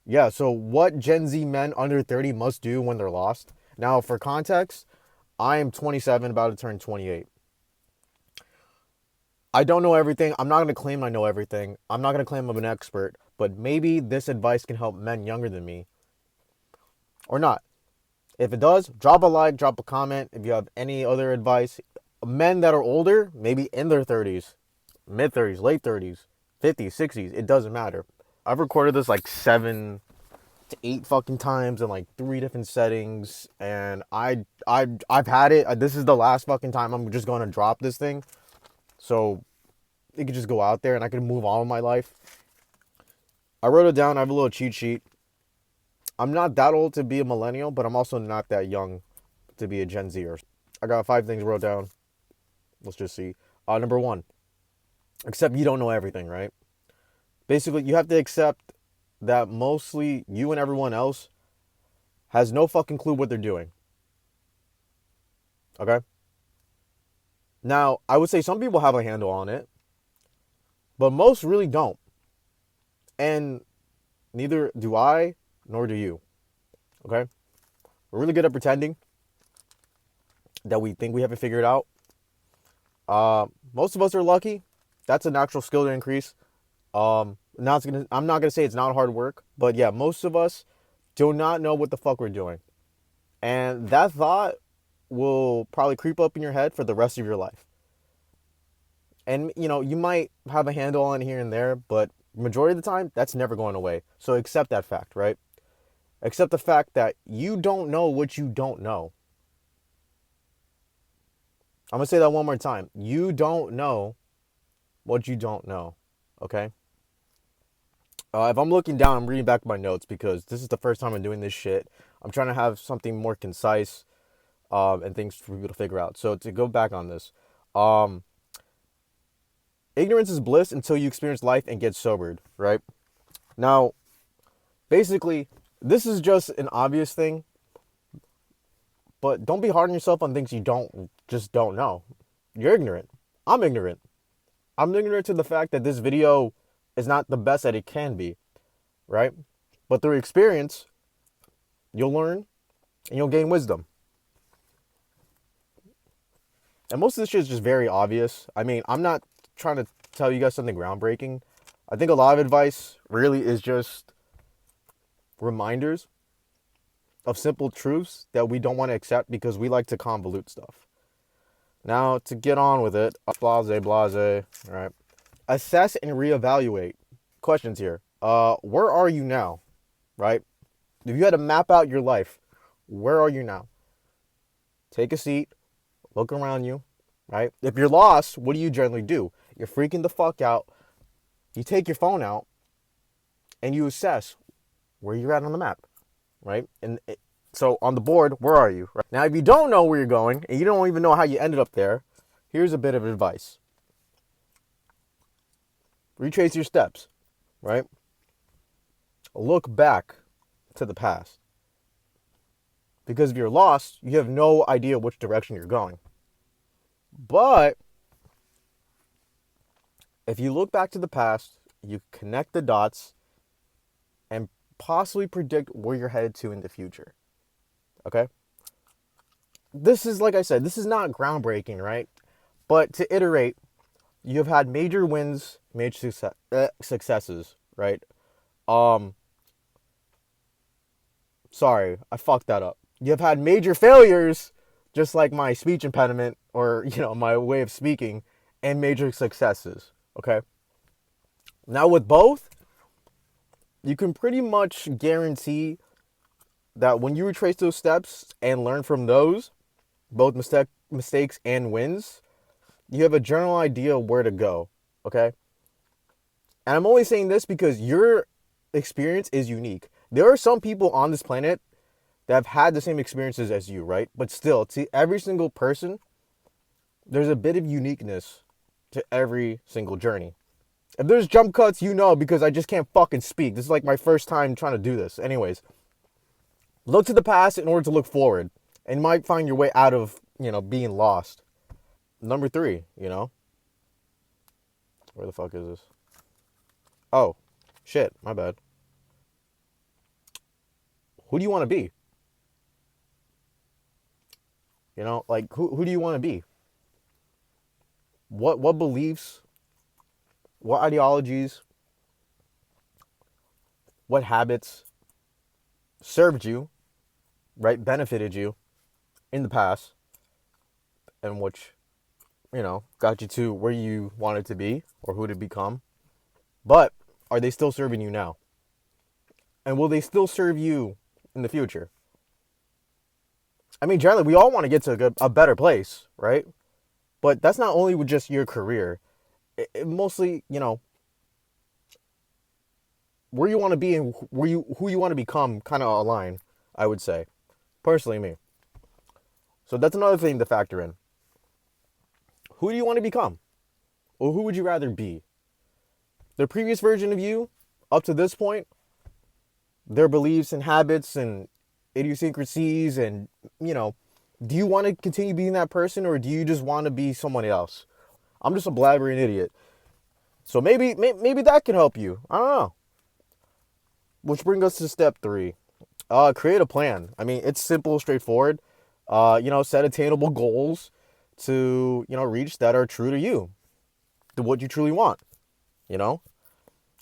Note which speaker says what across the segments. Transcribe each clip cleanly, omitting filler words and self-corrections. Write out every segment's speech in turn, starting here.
Speaker 1: Yeah, so what Gen Z men under 30 must do when they're lost. Now, for context, I am 27, about to turn 28. I don't know everything. I'm not going to claim I know everything. I'm not going to claim I'm an expert, but maybe this advice can help men younger than me or not. If it does, drop a like, drop a comment. If you have any other advice, men that are older, maybe in their 30s, mid 30s, late 30s, 50s, 60s, it doesn't matter. I've recorded this like 7 to 8 fucking times in like 3 different settings, and I've had it. This is the last fucking time I'm just going to drop this thing. So it could just go out there and I can move on with my life. I wrote it down. I have a little cheat sheet. I'm not that old to be a millennial, but I'm also not that young to be a Gen Zer. I got 5 things wrote down. Let's just see. Number one, accept you don't know everything, right? Basically, you have to accept that mostly you and everyone else has no fucking clue what they're doing. Okay? Now, I would say some people have a handle on it, but most really don't. And neither do I, nor do you. Okay? We're really good at pretending that we think we have it figured out. Most of us are lucky. That's a natural skill to increase. I'm not gonna say it's not hard work, but yeah, most of us do not know what the fuck we're doing, and that thought will probably creep up in your head for the rest of your life. And you might have a handle on it here and there, but majority of the time, that's never going away. So accept that fact, right? Accept the fact that you don't know what you don't know. I'm gonna say that one more time. You don't know what you don't know. Okay? If I'm looking down, I'm reading back my notes because this is the first time I'm doing this shit. I'm trying to have something more concise and things for people to figure out. So to go back on this, um, ignorance is bliss until you experience life and get sobered, right? Now, basically, this is just an obvious thing, but don't be hard on yourself on things you don't know. You're ignorant. I'm ignorant. I'm ignorant to the fact that this video is not the best that it can be, right? But through experience, you'll learn and you'll gain wisdom. And most of this shit is just very obvious. I mean, I'm not trying to tell you guys something groundbreaking. I think a lot of advice really is just reminders of simple truths that we don't want to accept because we like to convolute stuff. Now, to get on with it, blase, blase, right? Assess and reevaluate. Questions here. Where are you now, right? If you had to map out your life, where are you now? Take a seat, look around you, right? If you're lost, what do you generally do? You're freaking the fuck out. You take your phone out and you assess where you're at on the map, right? So on the board, where are you? Right? Now, if you don't know where you're going and you don't even know how you ended up there, here's a bit of advice. Retrace your steps, right? Look back to the past. Because if you're lost, you have no idea which direction you're going. But if you look back to the past, you connect the dots and possibly predict where you're headed to in the future. Okay? This is, like I said, this is not groundbreaking, right? But to iterate, you have had major wins, major successes, right? Um, Sorry, I fucked that up. You have had major failures, just like my speech impediment or, my way of speaking, and major successes, okay? Now, with both, you can pretty much guarantee that when you retrace those steps and learn from those, both mistakes and wins, you have a general idea of where to go, okay? And I'm only saying this because your experience is unique. There are some people on this planet that have had the same experiences as you, right? But still, to every single person, there's a bit of uniqueness to every single journey. If there's jump cuts, because I just can't fucking speak. This is like my first time trying to do this. Anyways, look to the past in order to look forward. And you might find your way out of, being lost. Number 3, where the fuck is this? Oh, shit, my bad. Who do you want to be? You know, like who do you want to be? What beliefs, what ideologies, what habits served you, right? Benefited you in the past, and which, got you to where you wanted to be or who to become. But are they still serving you now? And will they still serve you in the future? I mean, generally, we all want to get to a better place, right? But that's not only with just your career. It mostly, where you want to be and who you want to become kind of align, I would say. Personally, me. So that's another thing to factor in. Who do you want to become? Or who would you rather be? The previous version of you, up to this point, their beliefs and habits and idiosyncrasies and, do you want to continue being that person or do you just want to be someone else? I'm just a blabbering idiot. So maybe that can help you. I don't know. Which brings us to step 3. Create a plan. I mean, it's simple, straightforward. Set attainable goals to, reach that are true to you, to what you truly want.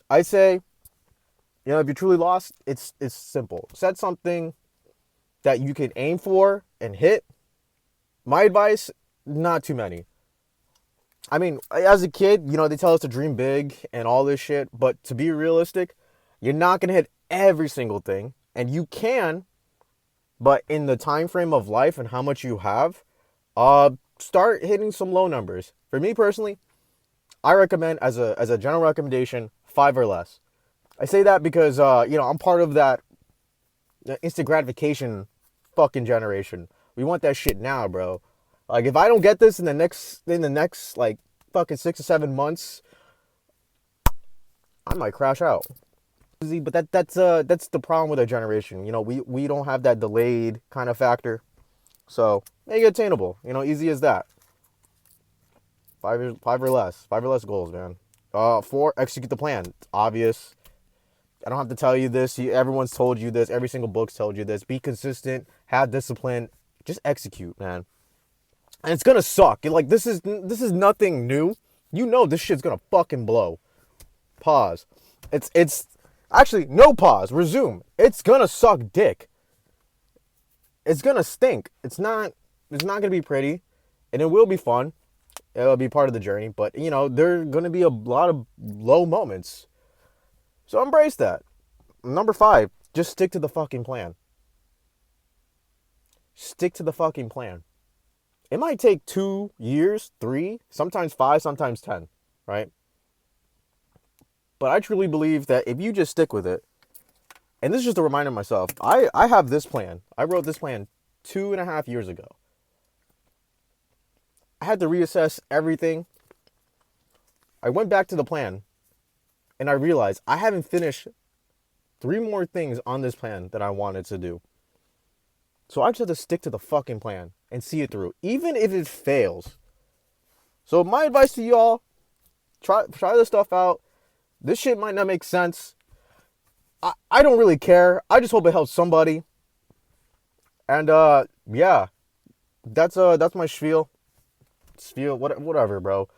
Speaker 1: I say, if you're truly lost, it's simple. Set something that you can aim for and hit. My advice, not too many. I mean, as a kid, they tell us to dream big and all this shit, but to be realistic, you're not going to hit every single thing, and you can, but in the time frame of life and how much you have, start hitting some low numbers. For me personally, I recommend as a general recommendation, 5 or less. I say that because I'm part of that instant gratification fucking generation. We want that shit now, bro. Like if I don't get this in the next like fucking 6 or 7 months, I might crash out. But that's the problem with our generation. We don't have that delayed kind of factor. So make it attainable. Easy as that. 5 or less. 5 or less goals, man. 4, execute the plan. It's obvious. I don't have to tell you this. Everyone's told you this. Every single book's told you this. Be consistent. Have discipline. Just execute, man. And it's gonna suck. This is nothing new. This shit's gonna fucking blow. Pause. It's actually no pause. Resume. It's gonna suck dick. It's gonna stink. It's not gonna be pretty, and it will be fun. It'll be part of the journey. But there are gonna be a lot of low moments. So embrace that. Number 5, just stick to the fucking plan. Stick to the fucking plan. It might take 2 years, 3, sometimes 5, sometimes 10, right? But I truly believe that if you just stick with it, and this is just a reminder to myself, I have this plan. I wrote this plan 2.5 years ago. I had to reassess everything. I went back to the plan. And I realized I haven't finished 3 more things on this plan that I wanted to do. So I just have to stick to the fucking plan and see it through, even if it fails. So my advice to y'all, try this stuff out. This shit might not make sense. I don't really care. I just hope it helps somebody. And yeah, that's my spiel. Whatever, bro.